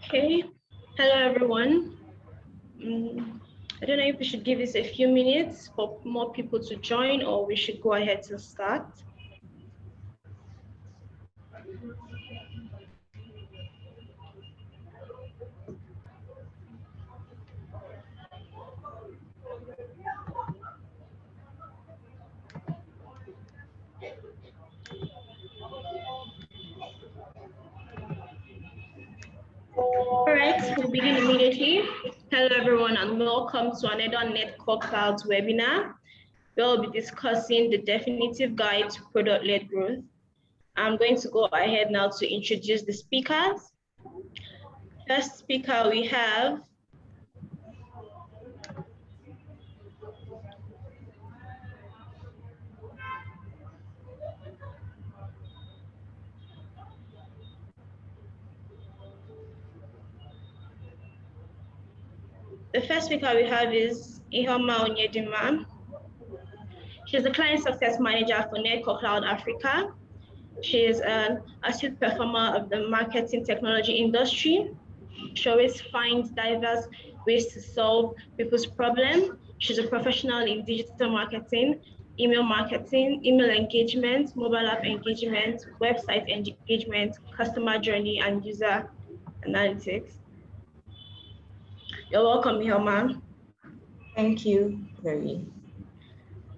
Okay, hello everyone. I don't know if we should give this a few minutes for more people to join, or we should go ahead to start. All right, we'll begin immediately. Hello everyone, and welcome to another Netcore Clouds webinar. We'll be discussing the definitive guide to product-led growth. I'm going to go ahead now to introduce the speakers. First speaker we have is Ihoma Onyedima. She's the client success manager for Netcore Cloud Africa. She is an astute performer of the marketing technology industry. She always finds diverse ways to solve people's problems. She's a professional in digital marketing, email engagement, mobile app engagement, website engagement, customer journey, and user analytics. You're welcome, Ihoma. Thank you, Chloe.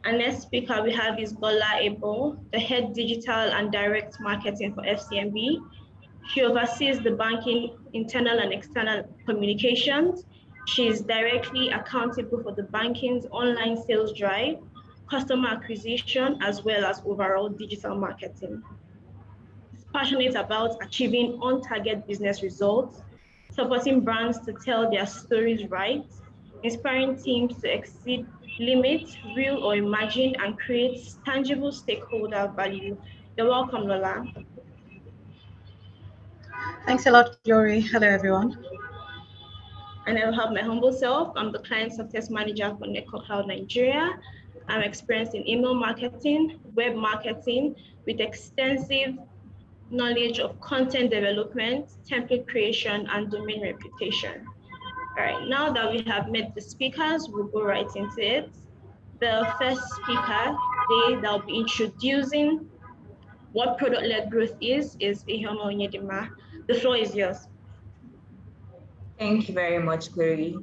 Our next speaker we have is Bala Ebon, the head digital and direct marketing for FCMB. She oversees the banking internal and external communications. She is directly accountable for the banking's online sales drive, customer acquisition, as well as overall digital marketing. She's passionate about achieving on-target business results, supporting brands to tell their stories right, inspiring teams to exceed limits, real or imagined, and create tangible stakeholder value. You're welcome, Lola. Thanks a lot, Glory. Hello, everyone. And I'll have my humble self. I'm the client success manager for Netcore Cloud Nigeria. I'm experienced in email marketing, web marketing, with extensive knowledge of content development, template creation, and domain reputation. All right, now that we have met the speakers, we'll go right into it. The first speaker today that will be introducing what product-led growth is Ihoma Onyedima. The floor is yours. Thank you very much, Chloe.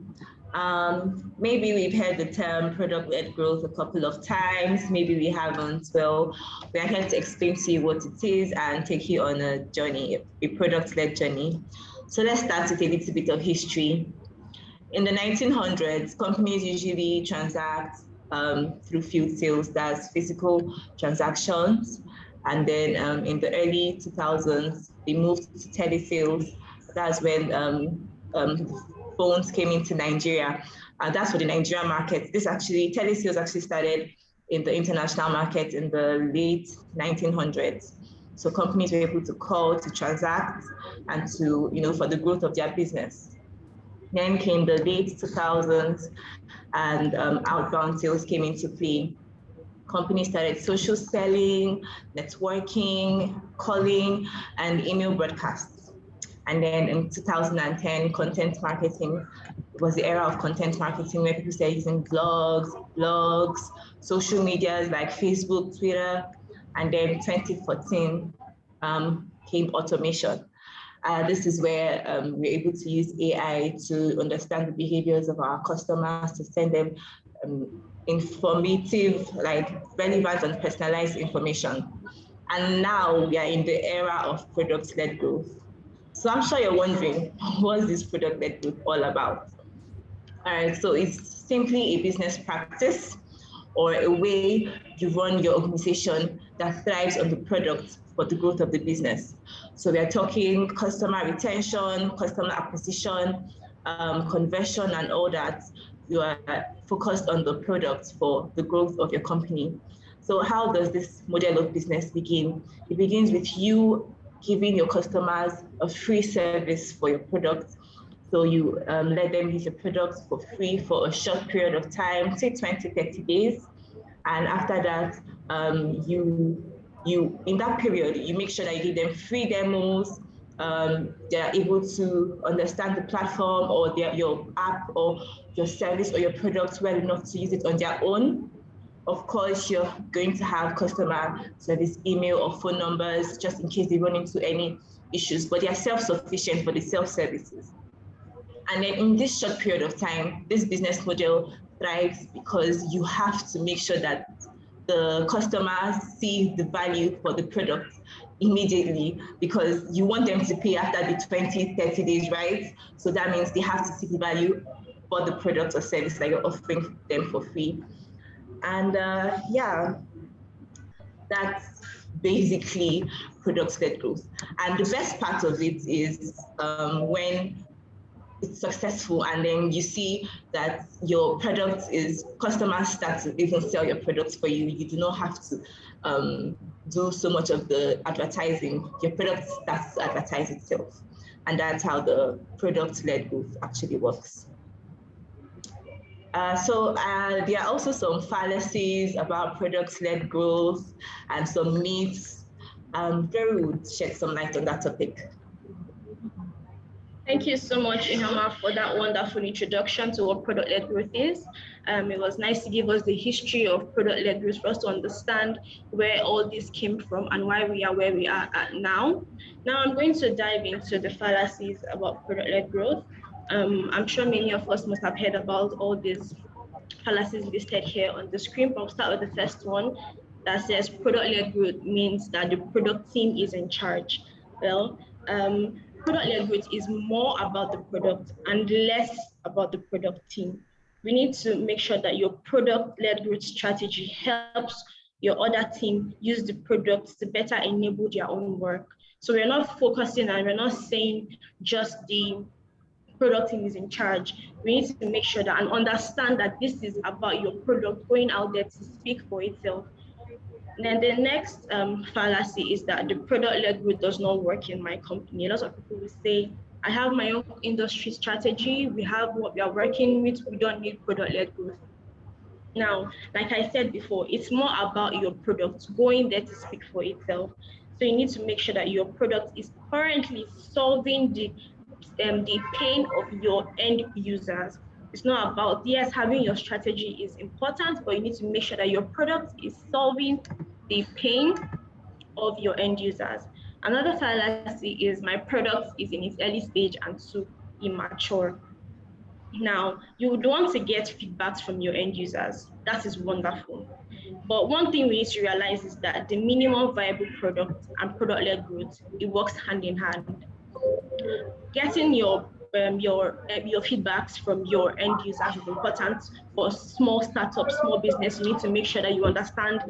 Maybe we've heard the term product-led growth a couple of times, maybe we haven't. Well, we are here to explain to you what it is and take you on a journey, a product-led journey. So let's start with a little bit of history. In the 1900s, companies usually transact through field sales, that's physical transactions. And then in the early 2000s, they moved to telesales. That's when phones came into Nigeria. That's for the Nigerian market. Telesales actually started in the international market in the late 1900s. So companies were able to call, to transact, and to, for the growth of their business. Then came the late 2000s, and outbound sales came into play. Companies started social selling, networking, calling, and email broadcasts. And then in 2010, content marketing was the era of content marketing, where people started using blogs, social medias like Facebook, Twitter. And then 2014 came automation. This is where we're able to use AI to understand the behaviors of our customers, to send them informative, relevant and personalized information. And now we are in the era of product-led growth. So I'm sure you're wondering, what's this product-led growth all about? All right, so it's simply a business practice or a way you run your organization that thrives on the product for the growth of the business. So we are talking customer retention, customer acquisition, conversion, and all that. You are focused on the product for the growth of your company. So how does this model of business begin? It begins with you giving your customers a free service for your product. So you let them use your product for free for a short period of time, say 20, 30 days. And after that, in that period, you make sure that you give them free demos, they're able to understand the platform or your app or your service or your product well enough to use it on their own. Of course, you're going to have customer service email or phone numbers just in case they run into any issues, but they are self-sufficient for the self-services. And then in this short period of time, this business model thrives because you have to make sure that the customers see the value for the product immediately, because you want them to pay after the 20, 30 days, right? So that means they have to see the value for the product or service that you're offering them for free. And yeah, that's basically product-led growth. And the best part of it is when it's successful and then you see that your product is, customers start to even sell your products for you. You do not have to do so much of the advertising. Your product starts to advertise itself. And that's how the product-led growth actually works. So there are also some fallacies about product-led growth and some myths. Very would shed some light on that topic. Thank you so much, Ihama, for that wonderful introduction to what product-led growth is. It was nice to give us the history of product-led growth for us to understand where all this came from and why we are where we are at now. Now I'm going to dive into the fallacies about product-led growth. I'm sure many of us must have heard about all these fallacies listed here on the screen, but I'll start with the first one that says product-led growth means that the product team is in charge. Well, product-led growth is more about the product and less about the product team. We need to make sure that your product-led growth strategy helps your other team use the products to better enable their own work. So we're not focusing and we're not saying just the product team is in charge. We need to make sure that and understand that this is about your product going out there to speak for itself. And then the next fallacy is that the product-led growth does not work in my company. A lot of people will say, I have my own industry strategy. We have what we are working with. We don't need product-led growth. Now, like I said before, it's more about your product going there to speak for itself. So you need to make sure that your product is currently solving the pain of your end users. It's not about, yes, having your strategy is important, but you need to make sure that your product is solving the pain of your end users. Another fallacy is my product is in its early stage and too immature. Now, you would want to get feedbacks from your end users. That is wonderful. But one thing we need to realize is that the minimum viable product and product-led growth, it works hand in hand. Getting your feedbacks from your end users is important. For small startups, small business, you need to make sure that you understand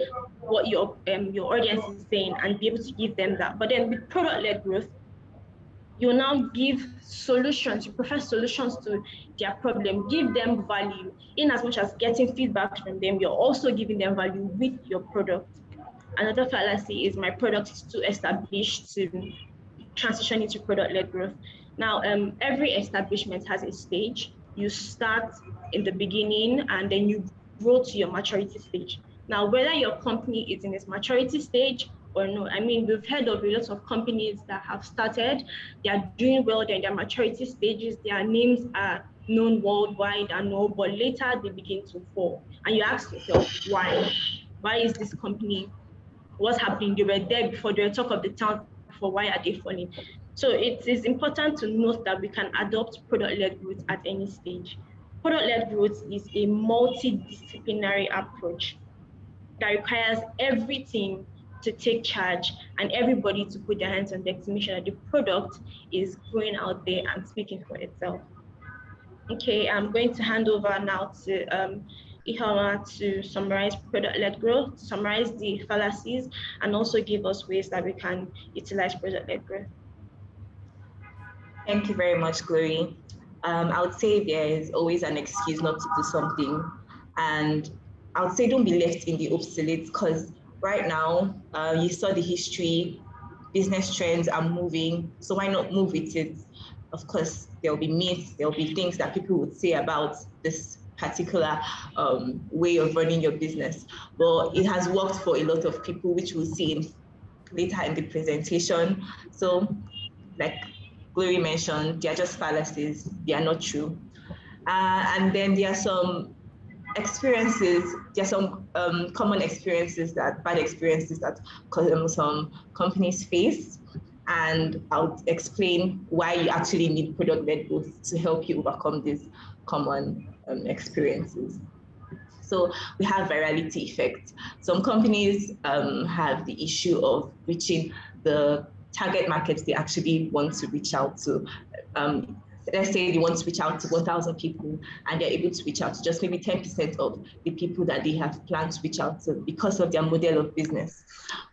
what your audience is saying and be able to give them that. But then with product-led growth, you now give solutions, you prefer solutions to their problem, give them value. In as much as getting feedback from them, you're also giving them value with your product. Another fallacy is my product is too established to transition into product-led growth. Now, every establishment has a stage. You start in the beginning and then you grow to your maturity stage. Now, whether your company is in its maturity stage or no, I mean, we've heard of a lot of companies that have started, they are doing well, they're in their maturity stages, their names are known worldwide and all, but later they begin to fall. And you ask yourself, why? Why is this company, what's happening? They were there before, they were talk of the town before, why are they falling? So it is important to note that we can adopt product-led growth at any stage. Product-led growth is a multidisciplinary approach that requires every team to take charge and everybody to put their hands on deck to make sure that the product is going out there and speaking for itself. Okay, I'm going to hand over now to Ihama to summarize product-led growth, summarize the fallacies, and also give us ways that we can utilize product-led growth. Thank you very much, Glory. I would say there is always an excuse not to do something. And I would say don't be left in the obsolete, because right now, you saw the history, business trends are moving, so why not move with it? Of course, there'll be myths, there'll be things that people would say about this particular way of running your business, but it has worked for a lot of people, which we'll see later in the presentation. So like Glory mentioned, they are just fallacies. They are not true. And then there are some experiences, there are some common experiences, that bad experiences that some companies face. And I'll explain why you actually need product-led growth to help you overcome these common experiences. So we have virality effects. Some companies have the issue of reaching the target markets they actually want to reach out to. Let's say they want to reach out to 1,000 people and they're able to reach out to just maybe 10% of the people that they have planned to reach out to because of their model of business.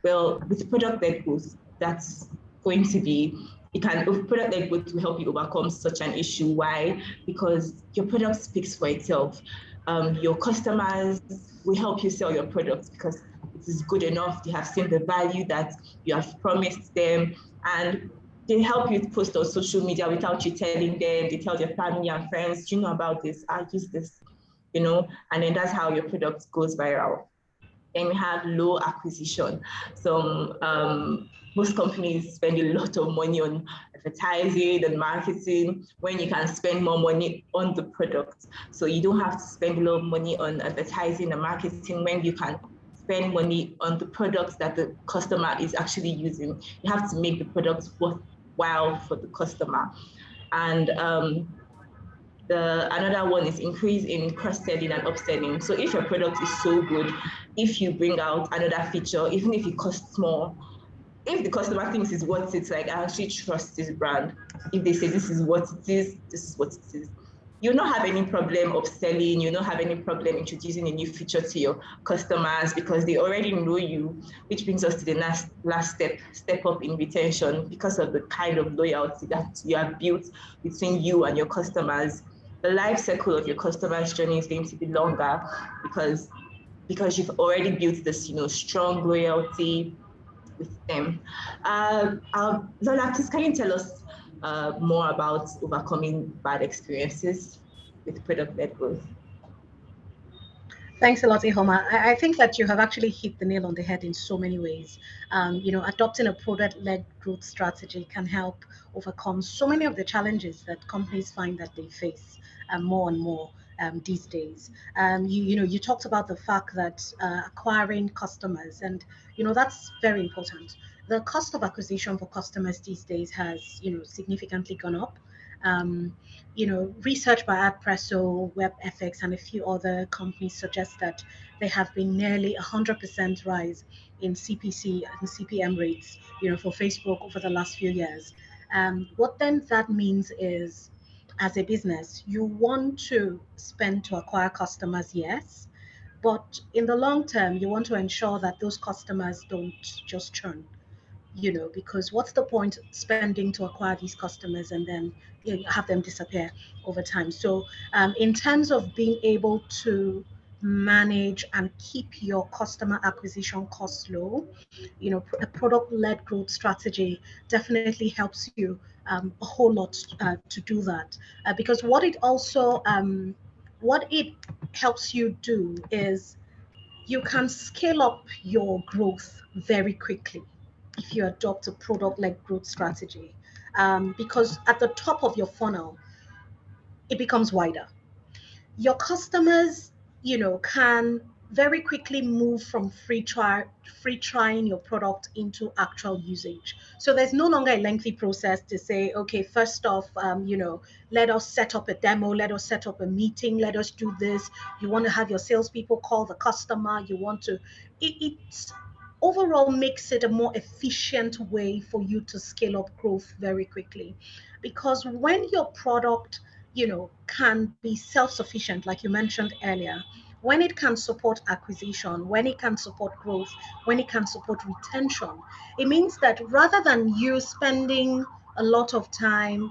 Well, with product-led growth, that's going to be, product-led growth will help you overcome such an issue. Why? Because your product speaks for itself. Your customers will help you sell your products because it is good enough. They have seen the value that you have promised them, and they help you post on social media without you telling them. They tell their family and friends, do you know about this? I use this, and then that's how your product goes viral. Then we have low acquisition. So most companies spend a lot of money on advertising and marketing when you can spend more money on the product. So you don't have to spend a lot of money on advertising and marketing when you can spend money on the products that the customer is actually using. You have to make the product worthwhile for the customer. And another one is increase in cross-selling and upselling. So if your product is so good, if you bring out another feature, even if it costs more, if the customer thinks it's worth it, like I actually trust this brand. If they say this is what it is, this is what it is. You'll not have any problem upselling. You'll not have any problem introducing a new feature to your customers because they already know you, which brings us to the last step up in retention because of the kind of loyalty that you have built between you and your customers. The life cycle of your customer's journey is going to be longer because you've already built this, strong loyalty with them. Lola, please can you tell us more about overcoming bad experiences with product-led growth? Thanks a lot, Ihoma. I think that you have actually hit the nail on the head in so many ways. Adopting a product-led growth strategy can help overcome so many of the challenges that companies find that they face more and more these days. You talked about the fact that acquiring customers, and that's very important. The cost of acquisition for customers these days has significantly gone up. Um, Research by AdPresso, WebFX, and a few other companies suggest that there have been nearly 100% rise in CPC and CPM rates, for Facebook over the last few years. What then that means is, as a business, you want to spend to acquire customers, yes, but in the long term, you want to ensure that those customers don't just churn, because what's the point spending to acquire these customers and then have them disappear over time? So in terms of being able to manage and keep your customer acquisition costs low, a product-led growth strategy definitely helps you a whole lot to do that, because what it helps you do is you can scale up your growth very quickly if you adopt a product-led growth strategy, because at the top of your funnel, it becomes wider. Your customers, can very quickly move from free trying your product into actual usage. So there's no longer a lengthy process to say, okay, first off, let us set up a demo, let us set up a meeting, let us do this. You want to have your salespeople call the customer. You want to, it's overall makes it a more efficient way for you to scale up growth very quickly. Because when your product can be self-sufficient, like you mentioned earlier, when it can support acquisition, when it can support growth, when it can support retention, it means that rather than you spending a lot of time,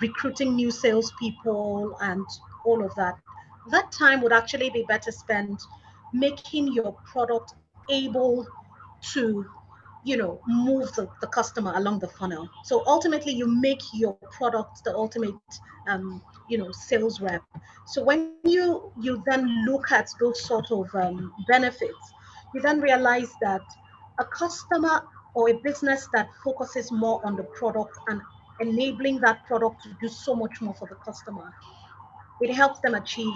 recruiting new salespeople and all of that, that time would actually be better spent making your product able to move the customer along the funnel. So ultimately you make your product the ultimate sales rep. So when you then look at those sort of benefits, you then realize that a customer or a business that focuses more on the product and enabling that product to do so much more for the customer, it helps them achieve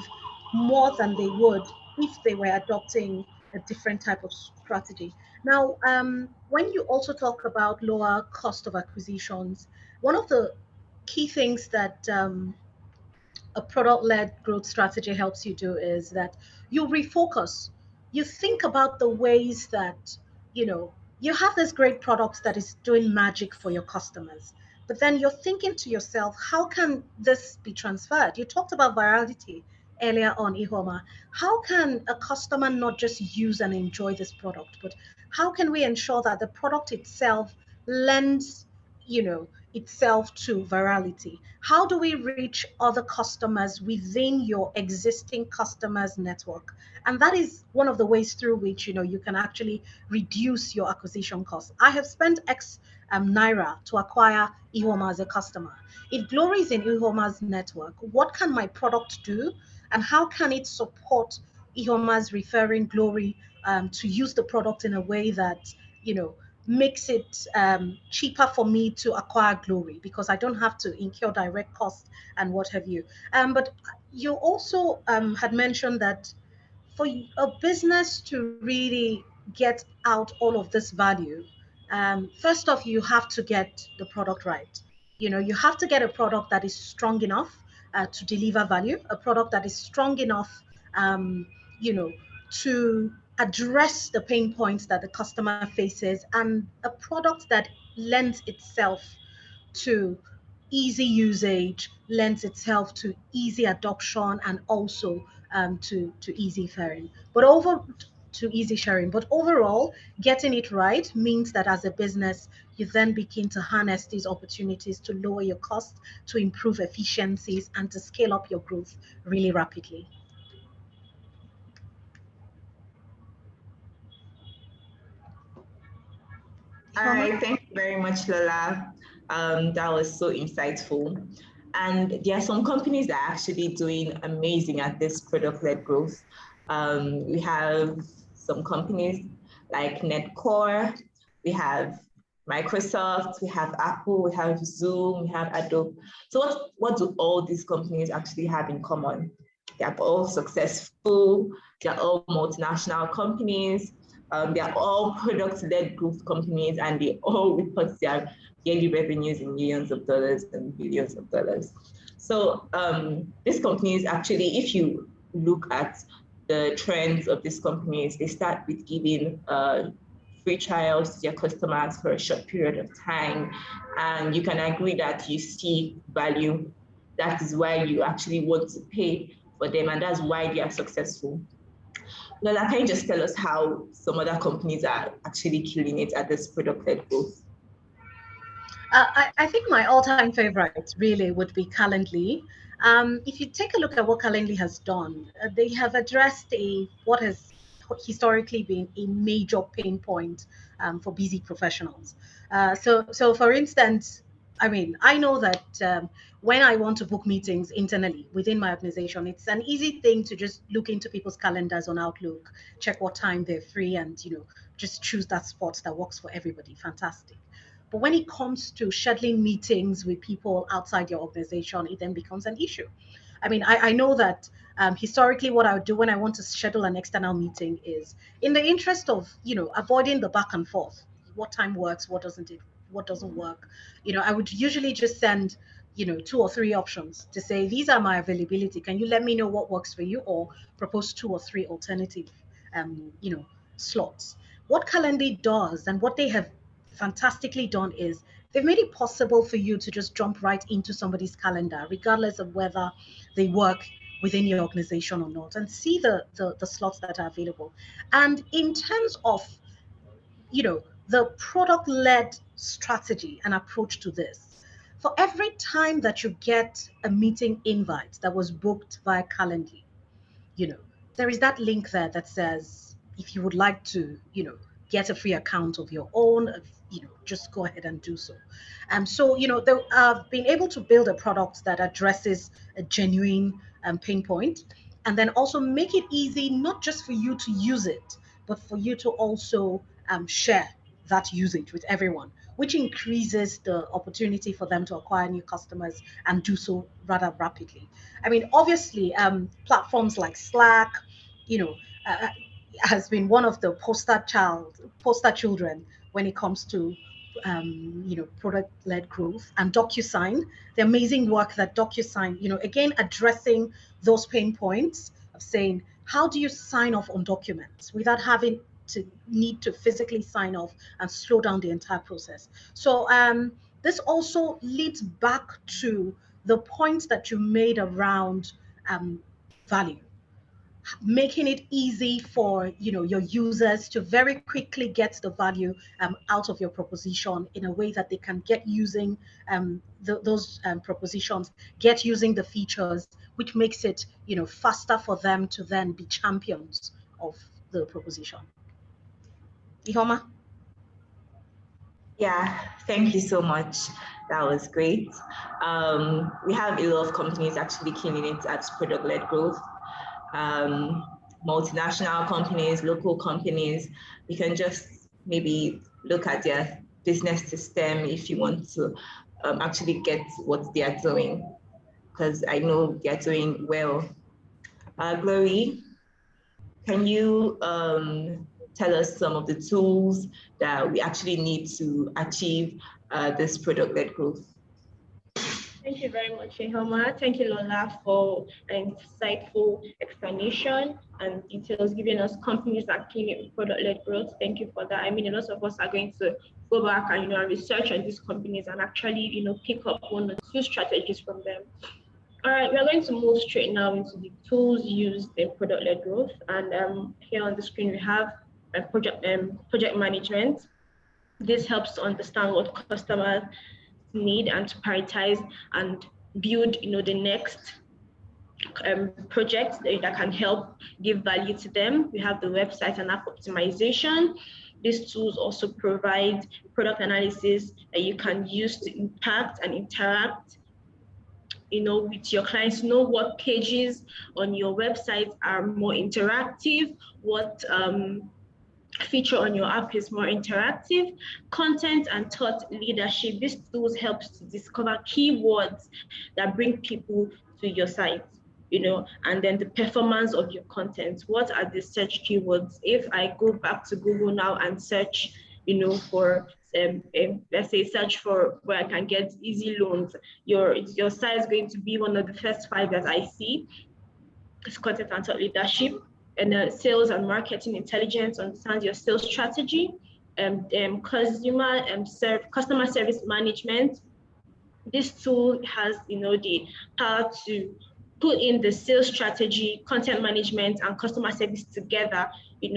more than they would if they were adopting a different type of strategy. Now, when you also talk about lower cost of acquisitions, one of the key things that a product-led growth strategy helps you do is that you refocus. You think about the ways that, you have this great product that is doing magic for your customers, but then you're thinking to yourself, how can this be transferred? You talked about virality earlier on, Ihoma. How can a customer not just use and enjoy this product, but how can we ensure that the product itself lends, itself to virality? How do we reach other customers within your existing customers network? And that is one of the ways through which you can actually reduce your acquisition costs. I have spent X naira to acquire Ihoma as a customer. If Glory is in Ihoma's network, what can my product do, and how can it support Ihoma's referring Glory to use the product in a way that makes it cheaper for me to acquire Glory, because I don't have to incur direct costs and what have you. But you also had mentioned that for a business to really get out all of this value, first off, you have to get the product right. You have to get a product that is strong enough to deliver value, a product that is strong enough, um, you know, to address the pain points that the customer faces, and a product that lends itself to easy usage, lends itself to easy adoption, and also to easy sharing. But overall, getting it right means that as a business, you then begin to harness these opportunities to lower your costs, to improve efficiencies, and to scale up your growth really rapidly. All Homa? right, thank you very much, Lola. That was so insightful. And there are some companies that are actually doing amazing at this product-led growth. We have some companies like Netcore, we have Microsoft, we have Apple, we have Zoom, we have Adobe. So what do all these companies actually have in common? They're all successful, they're all multinational companies, they are all product-led growth companies, and they all report their yearly revenues in millions of dollars and billions of dollars. So these companies actually, if you look at the trends of these companies, they start with giving free trials to their customers for a short period of time. And you can agree that you see value. That is why you actually want to pay for them, and that's why they are successful. Lola, can you just tell us how some other companies are actually killing it at this product-led growth? I think my all-time favorite really would be Calendly. If you take a look at what Calendly has done, they have addressed what has historically been a major pain point for busy professionals. So for instance, I mean, I know that when I want to book meetings internally within my organization, it's an easy thing to just look into people's calendars on Outlook, check what time they're free, and just choose that spot that works for everybody. Fantastic. But when it comes to scheduling meetings with people outside your organization, it then becomes an issue. I mean, I know that historically, what I would do when I want to schedule an external meeting is, in the interest of avoiding the back and forth, what time works, what doesn't work. I would usually just send two or three options to say, these are my availability. Can you let me know what works for you, or propose two or three alternative, slots. What Calendly does, and what they have fantastically done, is they've made it possible for you to just jump right into somebody's calendar, regardless of whether they work within your organization or not, and see the slots that are available. And in terms of the product-led strategy and approach to this, for every time that you get a meeting invite that was booked via Calendly, you know, there is that link there that says, if you would like to, get a free account of your own, just go ahead and do so. So, I've been able to build a product that addresses a genuine pain point, and then also make it easy, not just for you to use it, but for you to also share that usage with everyone, which increases the opportunity for them to acquire new customers and do so rather rapidly. I mean, obviously, platforms like Slack, you know, uh, has been one of the poster children when it comes to product-led growth. And Docusign, the amazing work that Docusign, again addressing those pain points of saying, how do you sign off on documents without having to need to physically sign off and slow down the entire process? So this also leads back to the points that you made around value, making it easy for your users to very quickly get the value out of your proposition in a way that they can get using those propositions, get using the features, which makes it faster for them to then be champions of the proposition. Ihoma? Yeah, thank you so much. That was great. We have a lot of companies actually killing it at product-led growth. Multinational companies, local companies, you can just maybe look at their business system if you want to actually get what they are doing, because I know they're doing well. Glory, can you tell us some of the tools that we actually need to achieve this product-led growth? Thank you very much, Ihoma. Thank you, Lola, for an insightful explanation and details, giving us companies that can product-led growth. Thank you for that. I mean, a lot of us are going to go back and research on these companies and actually pick up one or two strategies from them. All right, we're going to move straight now into the tools used in product-led growth. And here on the screen we have project management. This helps to understand what customers need and to prioritize and build the next projects that can help give value to them. We have the website and app optimization. These tools also provide product analysis that you can use to impact and interact with your clients, know what pages on your website are more interactive, what feature on your app is more interactive. Content and thought leadership. These tools helps to discover keywords that bring people to your site, and then the performance of your content. What are the search keywords? If I go back to Google now and search, for let's say search for where I can get easy loans, your site is going to be one of the first 5 that I see. It's content and thought leadership. And sales and marketing intelligence, understands your sales strategy, customer service management. This tool has the power to put in the sales strategy, content management, and customer service together,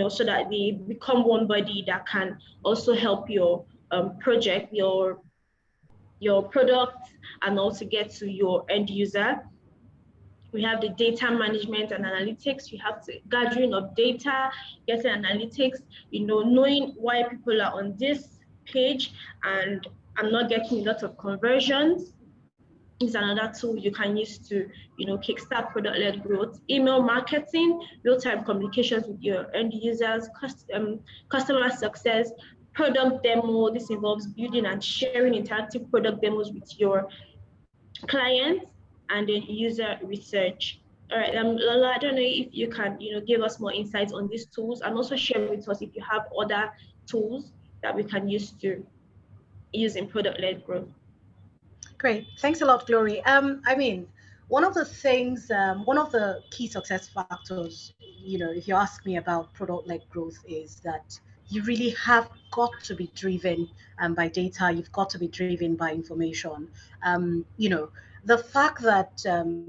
so that they become one body that can also help your project, your product, and also get to your end user. We have the data management and analytics. You have to gathering of data, getting analytics, knowing why people are on this page and I'm not getting a lot of conversions. Is another tool you can use to, kickstart product-led growth. Email marketing, real-time communications with your end users, customer success, product demo. This involves building and sharing interactive product demos with your clients. And then user research. All right, Lola, I don't know if you can, give us more insights on these tools and also share with us if you have other tools that we can use to use in product-led growth. Great, thanks a lot, Glory. I mean, one of the things, one of the key success factors, if you ask me about product-led growth, is that you really have got to be driven by data. You've got to be driven by information. The fact that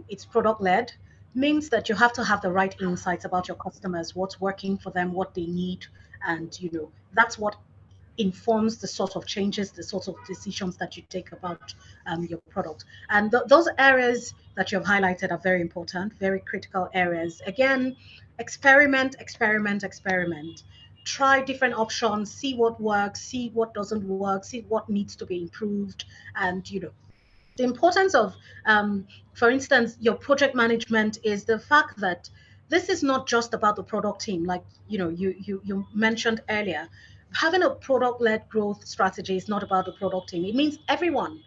it's product-led means that you have to have the right insights about your customers, what's working for them, what they need, and that's what informs the sort of changes, the sort of decisions that you take about your product. And those areas that you've highlighted are very important, very critical areas. Again, experiment. Try different options, see what works, see what doesn't work, see what needs to be improved. And the importance of, for instance, your project management is the fact that this is not just about the product team, like you mentioned earlier. having a product-led growth strategy is not about the product team. It means everyone,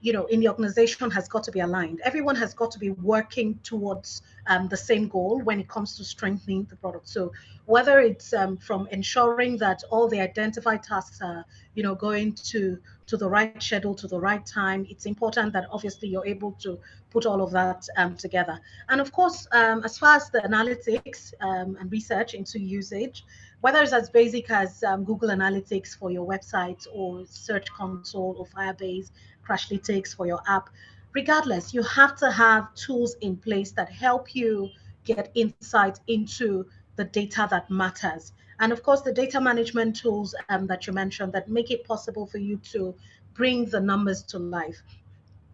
in the organization has got to be aligned. Everyone has got to be working towards the same goal when it comes to strengthening the product. So whether it's from ensuring that all the identified tasks are, going to the right schedule, to the right time, it's important that obviously you're able to put all of that together. And of course, as far as the analytics and research into usage, whether it's as basic as Google Analytics for your website or Search Console or Firebase, Crashlytics for your app, regardless, you have to have tools in place that help you get insight into the data that matters. And of course, the data management tools that you mentioned that make it possible for you to bring the numbers to life.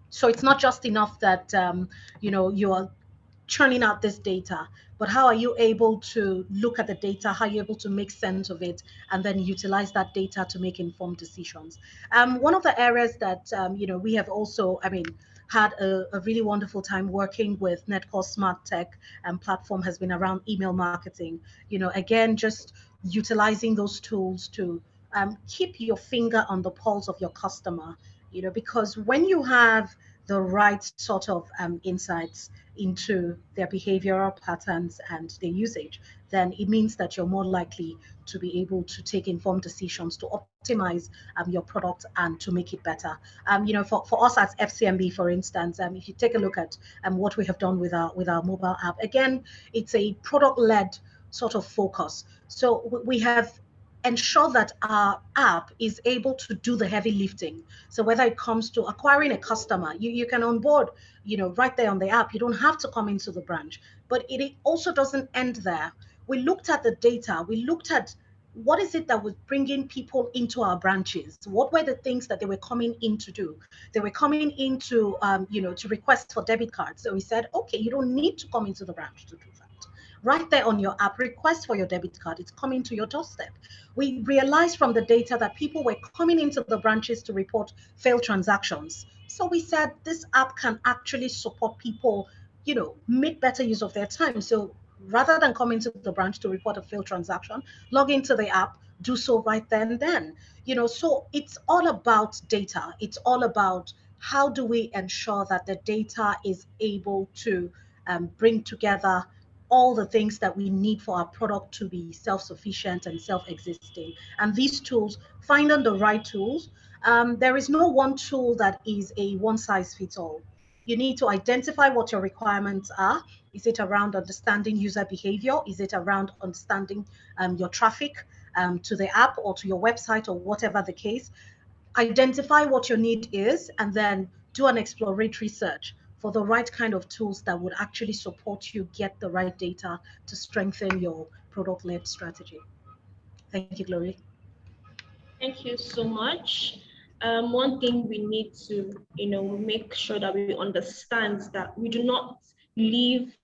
So it's not just enough that you are churning out this data, but how are you able to look at the data? How are you able to make sense of it, and then utilize that data to make informed decisions? One of the areas that we have also, had a really wonderful time working with Netcore Smart Tech platform has been around email marketing. Again, just utilizing those tools to keep your finger on the pulse of your customer. Because when you have the right sort of insights into their behavioral patterns and their usage, then it means that you're more likely to be able to take informed decisions to optimize your product and to make it better. For us at FCMB, for instance, if you take a look at what we have done with our mobile app, again, it's a product-led sort of focus. So we have ensure that our app is able to do the heavy lifting. So whether it comes to acquiring a customer, you can onboard, right there on the app. You don't have to come into the branch. But it also doesn't end there. We looked at the data. We looked at what is it that was bringing people into our branches? What were the things that they were coming in to do? They were coming into, to request for debit cards. So we said, okay, you don't need to come into the branch to do that. Right there on your app, request for your debit card. It's coming to your doorstep. We realized from the data that people were coming into the branches to report failed transactions. So we said this app can actually support people, make better use of their time. So rather than coming to the branch to report a failed transaction, log into the app, do so right then and then. So it's all about data. It's all about how do we ensure that the data is able to bring together all the things that we need for our product to be self-sufficient and self-existing. And these tools, finding the right tools, there is no one tool that is a one-size-fits-all. You need to identify what your requirements are. Is it around understanding user behavior? Is it around understanding your traffic to the app or to your website or whatever the case? Identify what your need is, and then do an exploratory search for the right kind of tools that would actually support you get the right data to strengthen your product-led strategy. Thank you, Glory. Thank you so much. One thing we need to, make sure that we understand that we do not leave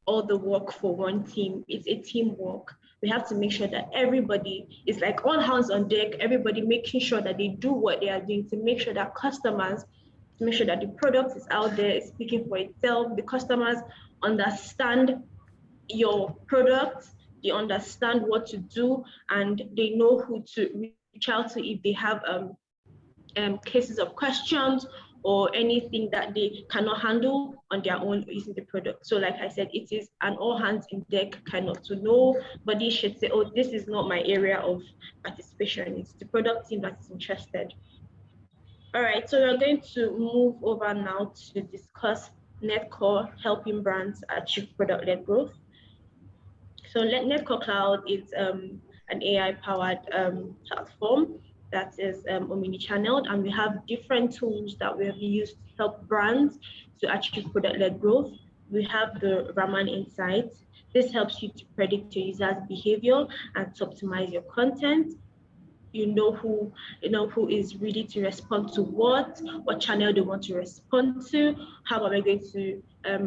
all the work for one team. It's a teamwork. We have to make sure that everybody is like all hands on deck, everybody making sure that they do what they are doing to make sure that customers, to make sure that the product is out there, is speaking for itself. The customers understand your product, they understand what to do, and they know who to reach out to if they have cases of questions or anything that they cannot handle on their own using the product. So like I said, it is an all hands in deck kind of, to nobody should say, oh, this is not my area of participation. It's the product team that is interested. All right, so we're going to move over now to discuss Netcore helping brands achieve product-led growth. So Netcore Cloud is an AI-powered platform that is omni-channeled, and we have different tools that we have used to help brands to achieve product-led growth. We have the Raman Insights. This helps you to predict your users' behavior and to optimize your content. You know who is ready to respond to what channel they want to respond to. How am I going to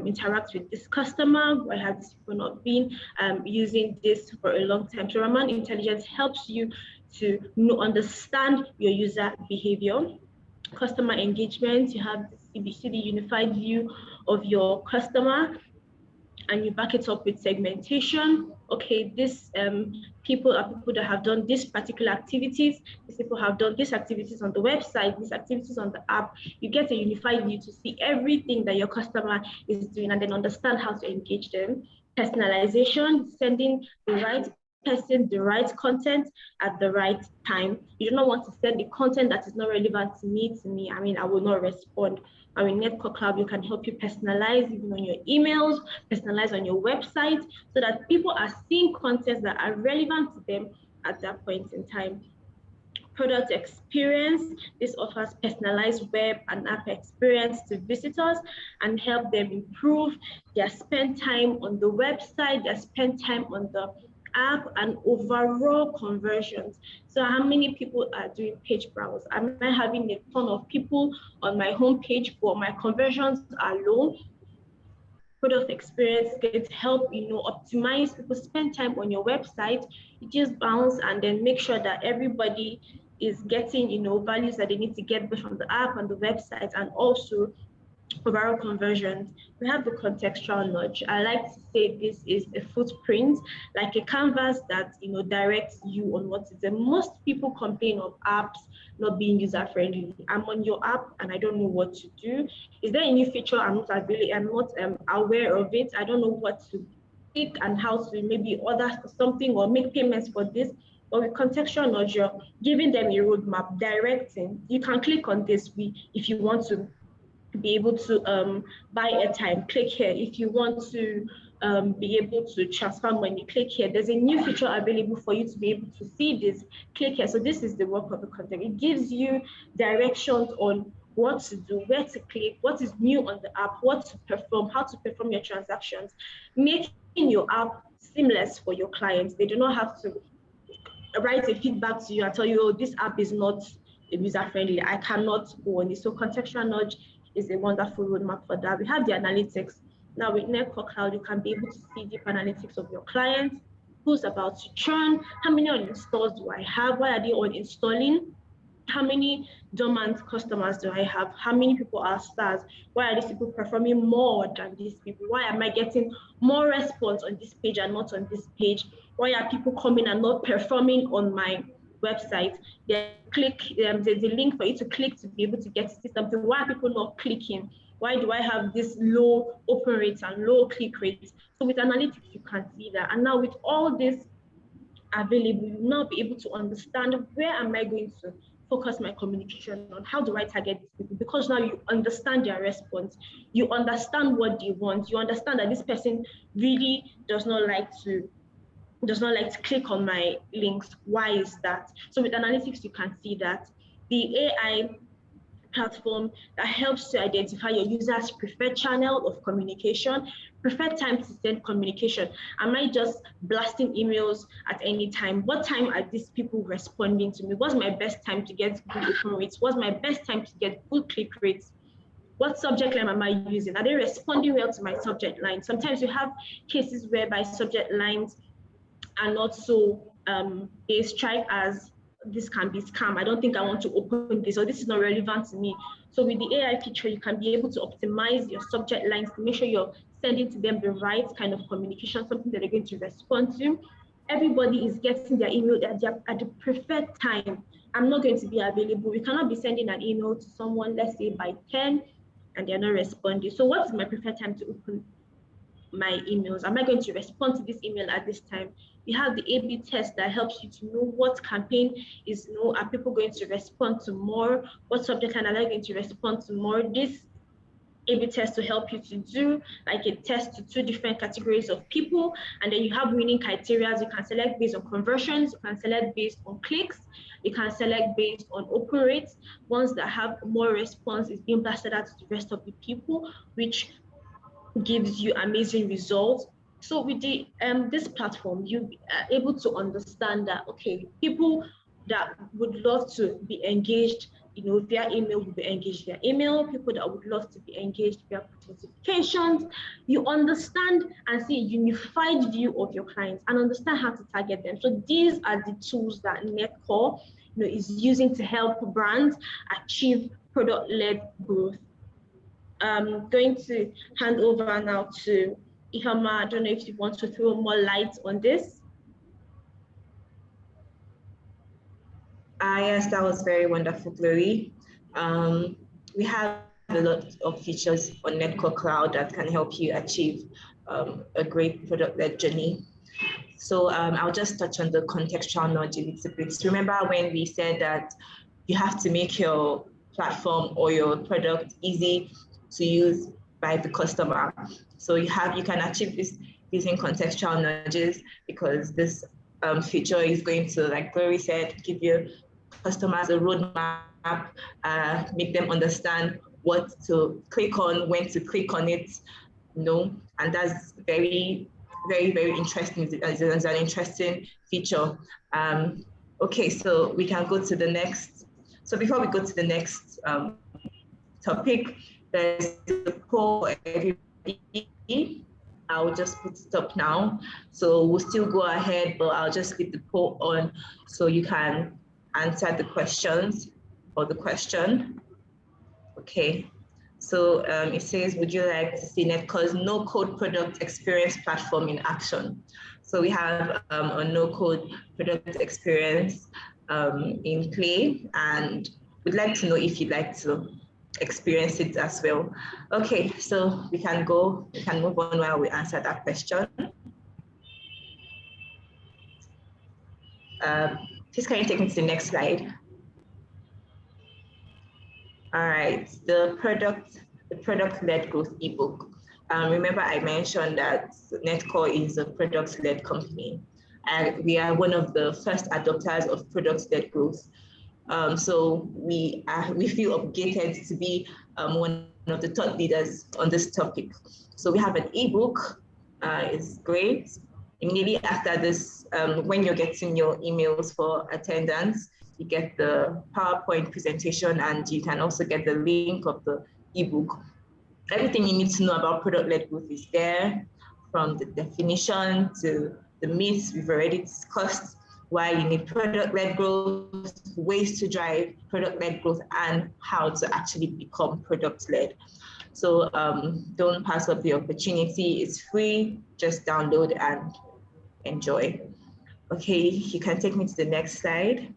interact with this customer? Why have these people not been using this for a long time? So Raman Intelligence helps you to understand your user behavior. Customer engagement, you have the CBCD unified view of your customer, and you back it up with segmentation. okay, these people are people that have done this particular activities. These people have done these activities on the website, these activities on the app. You get a unified view to see everything that your customer is doing and then understand how to engage them. Personalization, sending the right person the right content at the right time. You do not want to send the content that is not relevant to me. I mean, I will not respond. I mean, Netcore Cloud, you can help you personalize even on your emails, personalize on your website, so that people are seeing content that are relevant to them at that point in time. Product experience, this offers personalized web and app experience to visitors and help them improve their spend time on the website, their spend time on the app, and overall conversions. So how many people are doing page browse? Am I having a ton of people on my homepage, but my conversions are low? Product experience can help optimize people spend time on your website, reduce bounce, and then make sure that everybody is getting values that they need to get both from the app and the website, and also overall conversions. We have the contextual knowledge. I like to say this is a footprint, like a canvas that directs you on what to do. Most people complain of apps not being user friendly. I'm on your app and I don't know what to do. Is there a new feature I'm not aware of it? I don't know what to click and how to maybe order something or make payments for this. But with contextual knowledge, you're giving them a roadmap, directing. You can click on this if you want to be able to buy airtime, click here. If you want to be able to transfer money, click here. There's a new feature available for you to be able to see this, click here. So this is the work of the content. It gives you directions on what to do, where to click, what is new on the app, what to perform, how to perform your transactions, making your app seamless for your clients. They do not have to write a feedback to you and tell you, oh, this app is not user friendly, I cannot go on it. So contextual knowledge is a wonderful roadmap for that. We have the analytics. Now with Netcore Cloud, you can be able to see deep analytics of your clients, who's about to churn, how many uninstalls do I have, why are they uninstalling, how many dormant customers do I have, how many people are stars, why are these people performing more than these people, why am I getting more response on this page and not on this page, why are people coming and not performing on my website. There's a link for you to click to be able to get to see something. Why are people not clicking? Why do I have this low open rates and low click rates? So with analytics, you can see that. And now with all this available, you will now be able to understand where am I going to focus my communication on, how do I target these people? Because now you understand their response, you understand what they want, you understand that this person really does not like to click on my links. Why is that? So with analytics, you can see that. The AI platform that helps to identify your users' preferred channel of communication, preferred time to send communication. Am I just blasting emails at any time? What time are these people responding to me? What's my best time to get good open rates? What's my best time to get good click rates? What subject line am I using? Are they responding well to my subject line? Sometimes you have cases whereby subject lines are not so, they strike as this can be scam. I don't think I want to open this, or this is not relevant to me. So with the AI feature, you can be able to optimize your subject lines to make sure you're sending to them the right kind of communication, something that they're going to respond to. Everybody is getting their email at the preferred time. I'm not going to be available. We cannot be sending an email to someone, let's say by 10, and they're not responding. So what is my preferred time to open my emails? Am I going to respond to this email at this time? You have the A/B test that helps you to know what campaign is, are people going to respond to more? What subject line are they going to respond to more? This A/B test to help you to do like a test to 2 different categories of people, and then you have winning criteria. You can select based on conversions, you can select based on clicks, you can select based on open rates. Ones that have more response is being blasted out to the rest of the people, which gives you amazing results. So with the this platform, you are able to understand that, okay, people that would love to be engaged, via email will be engaged via email. People that would love to be engaged via notifications. You understand and see a unified view of your clients and understand how to target them. So these are the tools that Netcore, is using to help brands achieve product-led growth. I'm going to hand over now to Ihama, I don't know if you want to throw more light on this. Yes, that was very wonderful, Chloe. We have a lot of features on Netcore Cloud that can help you achieve a great product-led journey. So I'll just touch on the contextual knowledge a little bit. Remember when we said that you have to make your platform or your product easy to use by the customer. So you can achieve this using contextual knowledges, because this feature is going to, like Glory said, give you customers a roadmap, make them understand what to click on, when to click on it, and that's very, very, very interesting. It's an interesting feature. Okay, so we can go to the next. So before we go to the next topic, there's a poll for everybody. I'll just put it up now. So we'll still go ahead, but I'll just leave the poll on so you can answer the questions or the question. Okay. So it says, would you like to see Netcore's no-code product experience platform in action? So we have a no-code product experience in play, and we'd like to know if you'd like to experience it as well. Okay, so we can move on while we answer that question. Please, can you take me to the next slide? All right, the product-led growth ebook. Remember, I mentioned that Netcore is a product-led company, and we are one of the first adopters of product-led growth. So we feel obligated to be one of the thought leaders on this topic. So we have an ebook. It's great. Immediately after this, when you're getting your emails for attendance, you get the PowerPoint presentation, and you can also get the link of the ebook. Everything you need to know about product-led growth is there, from the definition to the myths we've already discussed, why you need product-led growth, ways to drive product-led growth, and how to actually become product-led. So don't pass up the opportunity. It's free. Just download and enjoy. Okay, you can take me to the next slide.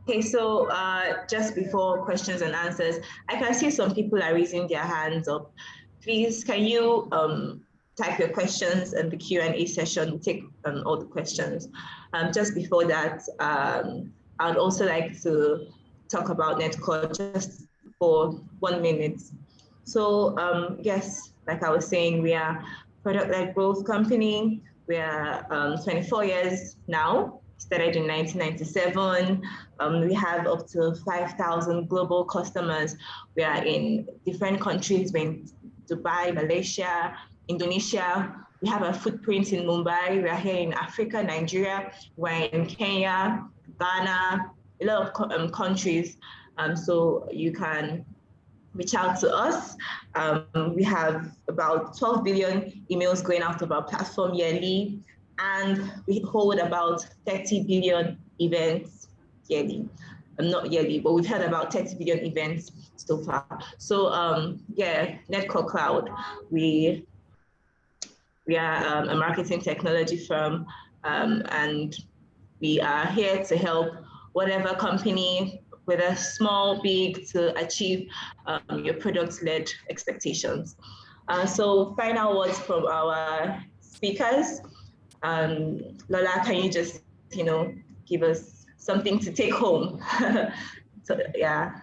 Okay, so just before questions and answers, I can see some people are raising their hands up. Please, can you type your questions in the Q&A session? We'll take all the questions. Just before that, I would also like to talk about Netcore just for 1 minute. So yes, like I was saying, we are a product-led growth company. We are 24 years now. Started in 1997. We have up to 5,000 global customers. We are in different countries. We're in Dubai, Malaysia, Indonesia. We have a footprint in Mumbai. We are here in Africa, Nigeria. We're in Kenya, Ghana, a lot of countries. So you can reach out to us. We have about 12 billion emails going out of our platform yearly, and we hold about 30 billion events yearly. Not yearly, but we've had about 30 billion events so far. So yeah, Netcore Cloud, we are a marketing technology firm, and we are here to help whatever company, whether small, big, to achieve your product-led expectations. So final words from our speakers. Lola, can you just, give us something to take home? So, yeah.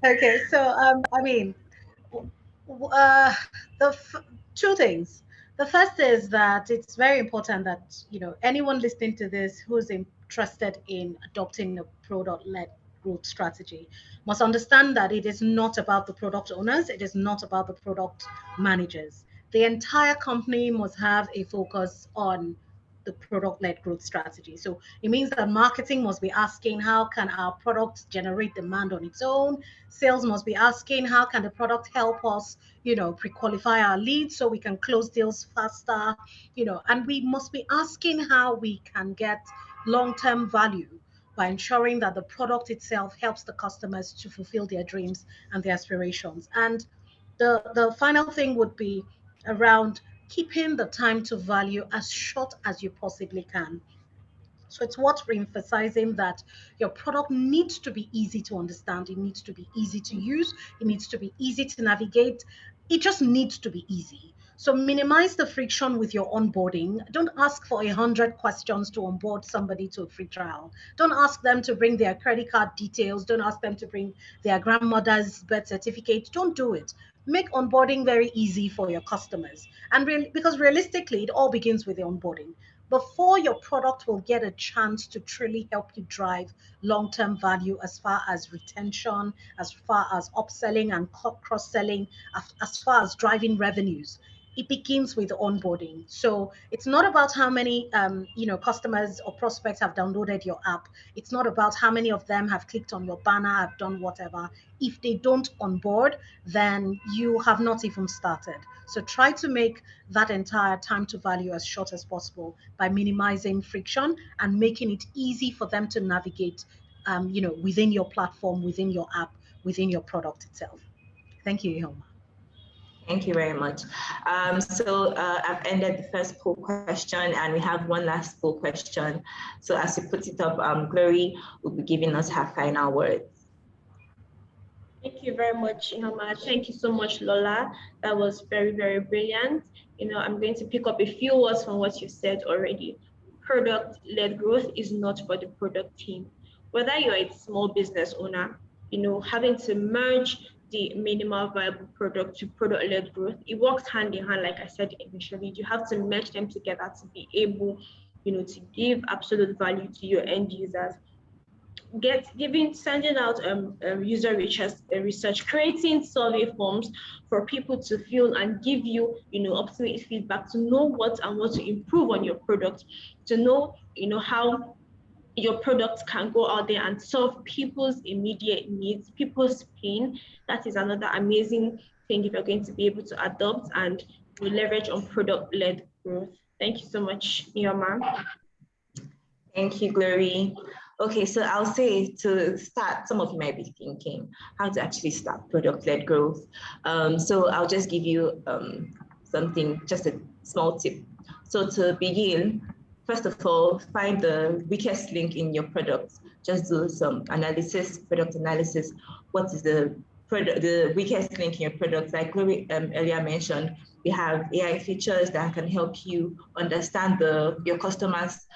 Okay, so I mean, two things. The first is that it's very important that anyone listening to this who's interested in adopting a product-led growth strategy must understand that it is not about the product owners, it is not about the product managers. The entire company must have a focus on the product-led growth strategy. So it means that marketing must be asking, how can our product generate demand on its own? Sales must be asking, how can the product help us, pre-qualify our leads so we can close deals faster, and we must be asking how we can get long-term value by ensuring that the product itself helps the customers to fulfill their dreams and their aspirations. And The final thing would be around keeping the time to value as short as you possibly can. So it's worth re-emphasizing that your product needs to be easy to understand. It needs to be easy to use. It needs to be easy to navigate. It just needs to be easy. So minimize the friction with your onboarding. Don't ask for 100 questions to onboard somebody to a free trial. Don't ask them to bring their credit card details. Don't ask them to bring their grandmother's birth certificate. Don't do it. Make onboarding very easy for your customers. And because realistically, it all begins with the onboarding before your product will get a chance to truly help you drive long-term value as far as retention, as far as upselling and cross-selling, as far as driving revenues. It begins with onboarding. So it's not about how many customers or prospects have downloaded your app. It's not about how many of them have clicked on your banner, have done whatever. If they don't onboard, then you have not even started. So try to make that entire time to value as short as possible by minimizing friction and making it easy for them to navigate, within your platform, within your app, within your product itself. Thank you, Hilma. Thank you very much. I've ended the first poll question, and we have one last poll question. So as you put it up, Glory will be giving us her final words. Thank you very much, Ihoma. Thank you so much, Lola. That was very, very brilliant. I'm going to pick up a few words from what you said already. Product-led growth is not for the product team. Whether you're a small business owner, having to merge the minimal viable product to product-led growth, it works hand in hand, like I said initially. You have to merge them together to be able, to give absolute value to your end users. Sending out user research, creating survey forms for people to fill and give you, up-to-date feedback to know what to improve on your product, to know, how your product can go out there and solve people's immediate needs, people's pain. That is another amazing thing if you're going to be able to adopt and leverage on product-led growth. Thank you so much, Ihoma. Thank you, Glory. Okay, so I'll say to start, some of you might be thinking how to actually start product-led growth. So I'll just give you something, just a small tip. So to begin, first of all, find the weakest link in your product. Just do some analysis, product analysis. What is the weakest link in your product? Like Glory earlier mentioned, we have AI features that can help you understand your customers'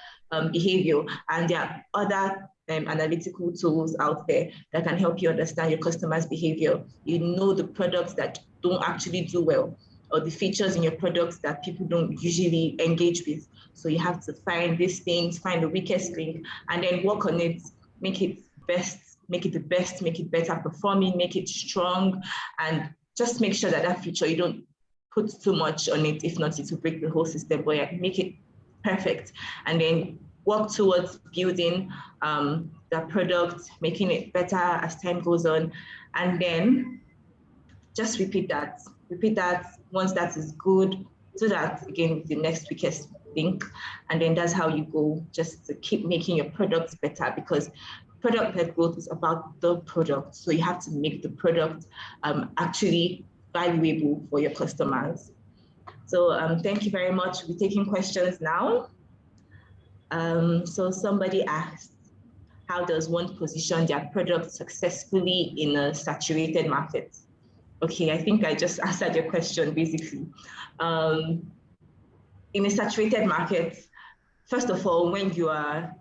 behavior, and there are other analytical tools out there that can help you understand your customers' behavior. You know the products that don't actually do well, or the features in your products that people don't usually engage with. So you have to find these things, find the weakest link, and then work on it, make it best, make it the best, make it better performing, make it strong, and just make sure that that feature, you don't put too much on it. If not, it will break the whole system, but yeah, make it perfect. And then work towards building the product, making it better as time goes on. And then just repeat that once that is good, do that again with the next weakest link. And then that's how you go, just to keep making your products better, because product-led growth is about the product. So you have to make the product actually valuable for your customers. So thank you very much. We're taking questions now. So somebody asked, how does one position their product successfully in a saturated market? Okay, I think I just answered your question basically. In a saturated market, first of all, when you are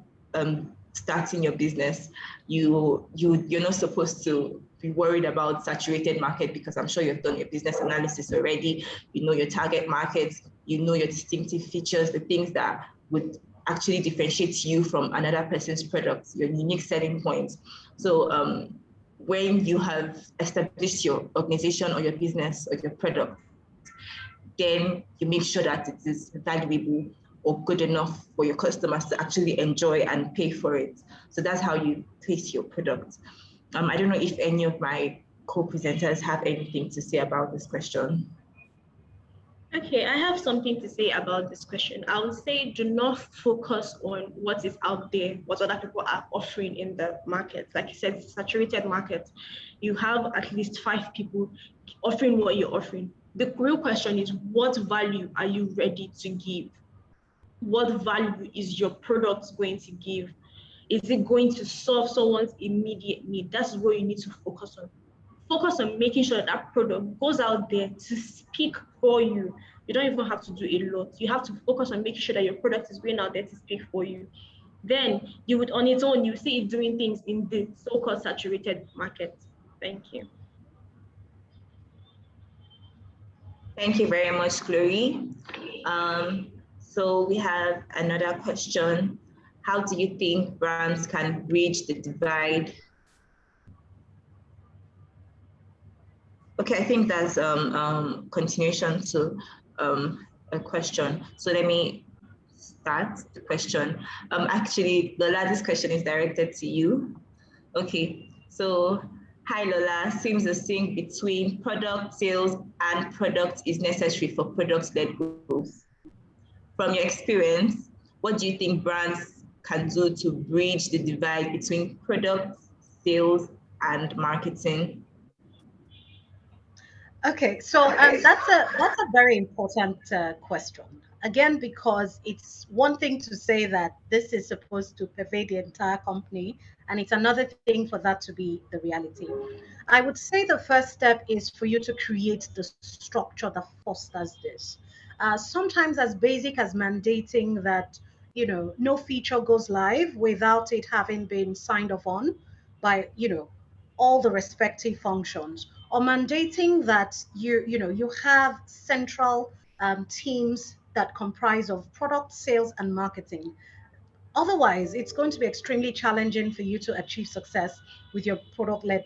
starting your business, you're not supposed to be worried about saturated market, because I'm sure you've done your business analysis already. You know your target markets, you know your distinctive features, the things that would actually differentiate you from another person's products, your unique selling points. So when you have established your organization or your business or your product, then you make sure that it is valuable or good enough for your customers to actually enjoy and pay for it. So that's how you place your product. I don't know if any of my co-presenters have anything to say about this question. Okay, I have something to say about this question. I would say do not focus on what is out there, what other people are offering in the market. Like you said, it's a saturated market. You have at least 5 people offering what you're offering. The real question is, what value are you ready to give? What value is your product going to give? Is it going to solve someone's immediate need? That's what you need to focus on. Focus on making sure that that product goes out there to speak for you. You don't even have to do a lot. You have to focus on making sure that your product is going out there to speak for you. Then you would, on its own, you see it doing things in the so-called saturated market. Thank you. Thank you very much, Chloe. So we have another question. How do you think brands can bridge the divide? Okay, I think that's continuation to a question. So let me start the question. Actually, Lola, this question is directed to you. Okay, so hi Lola, seems the sync between product sales and product is necessary for product-led growth. From your experience, what do you think brands can do to bridge the divide between product sales and marketing? Okay, so that's a very important question. Again, because it's one thing to say that this is supposed to pervade the entire company, and it's another thing for that to be the reality. I would say the first step is for you to create the structure that fosters this. Sometimes as basic as mandating that no feature goes live without it having been signed off on by all the respective functions, or mandating that you have central teams that comprise of product sales and marketing. Otherwise, it's going to be extremely challenging for you to achieve success with your product led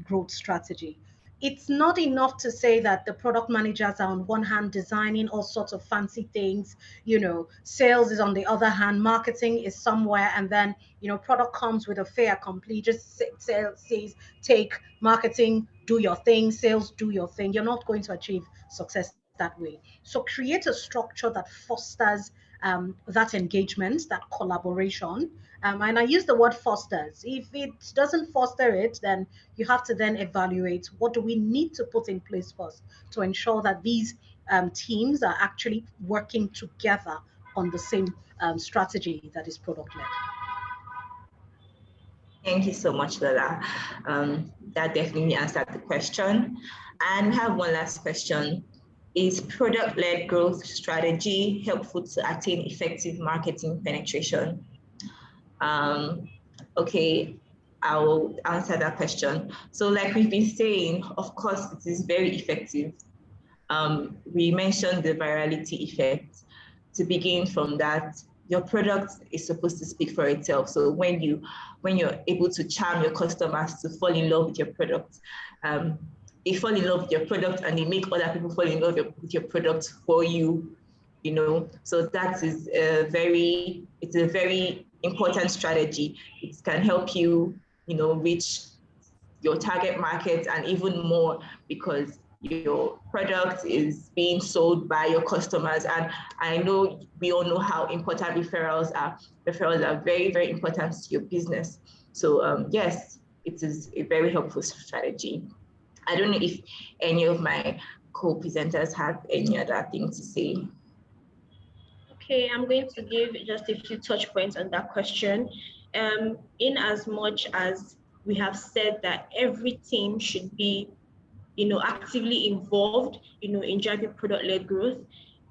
growth strategy. It's not enough to say that the product managers are on one hand designing all sorts of fancy things, sales is on the other hand, marketing is somewhere, and then, product comes with a fait accompli, just says, take marketing, do your thing, sales, do your thing. You're not going to achieve success that way. So create a structure that fosters that engagement, that collaboration. And I use the word fosters. If it doesn't foster it, then you have to then evaluate what do we need to put in place first to ensure that these teams are actually working together on the same strategy that is product led. Thank you so much, Lola. That definitely answered the question. And we have one last question. Is product-led growth strategy helpful to attain effective marketing penetration? Okay, I will answer that question. So like we've been saying, of course, it is very effective. We mentioned the virality effect. To begin from that, your product is supposed to speak for itself. So when you're able to charm your customers to fall in love with your product, they fall in love with your product and they make other people fall in love with your product for you, So that is it's a very important strategy. It can help you, reach your target market and even more because your product is being sold by your customers. And I know we all know how important referrals are. Referrals are very, very important to your business. So yes, it is a very helpful strategy. I don't know if any of my co-presenters have any other thing to say. Okay, I'm going to give just a few touch points on that question. In as much as we have said that every team should be, actively involved, in driving product-led growth,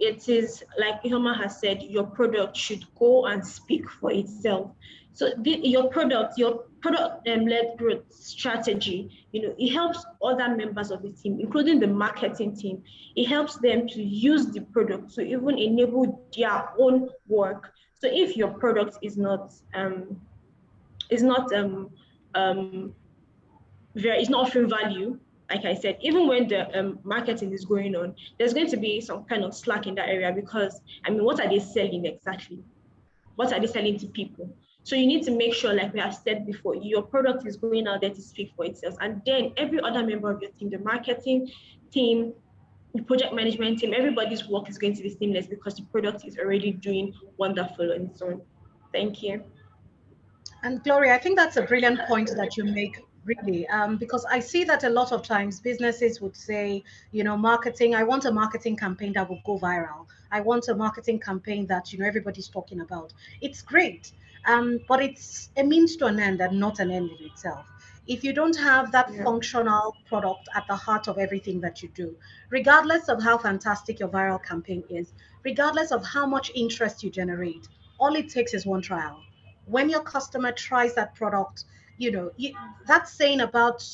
it is like Ihoma has said, your product should go and speak for itself. So your product-led growth strategy, it helps other members of the team, including the marketing team. It helps them to use the product to even enable their own work. So if your product is not offering value, like I said, even when the marketing is going on, there's going to be some kind of slack in that area because, what are they selling exactly? What are they selling to people? So you need to make sure, like we have said before, your product is going out there to speak for itself. And then every other member of your team, the marketing team, the project management team, everybody's work is going to be seamless because the product is already doing wonderful on its own. Thank you. And Gloria, I think that's a brilliant point that you make, really, because I see that a lot of times businesses would say, you know, marketing, I want a marketing campaign that will go viral. I want a marketing campaign that, you know, everybody's talking about. It's great, but it's a means to an end and not an end in itself. If you don't have that functional product at the heart of everything that you do, regardless of how fantastic your viral campaign is, regardless of how much interest you generate, all it takes is one trial. When your customer tries that product, you know, that's saying about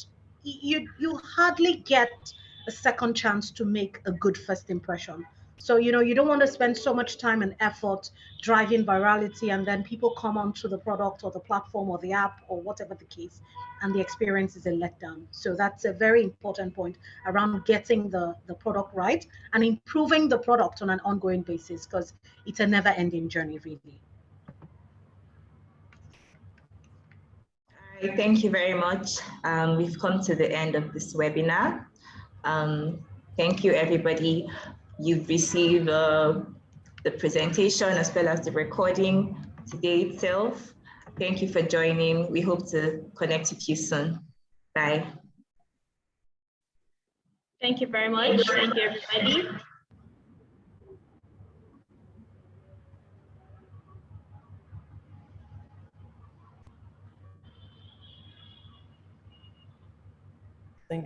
you hardly get a second chance to make a good first impression. So, you know, you don't want to spend so much time and effort driving virality and then people come onto the product or the platform or the app or whatever the case, and the experience is a letdown. So that's a very important point around getting the product right and improving the product on an ongoing basis, because it's a never ending journey, really. Thank you very much. We've come to the end of this webinar. Thank you, everybody. You've received the presentation as well as the recording today itself. Thank you for joining. We hope to connect with you soon. Bye. Thank you very much. Thank you, everybody.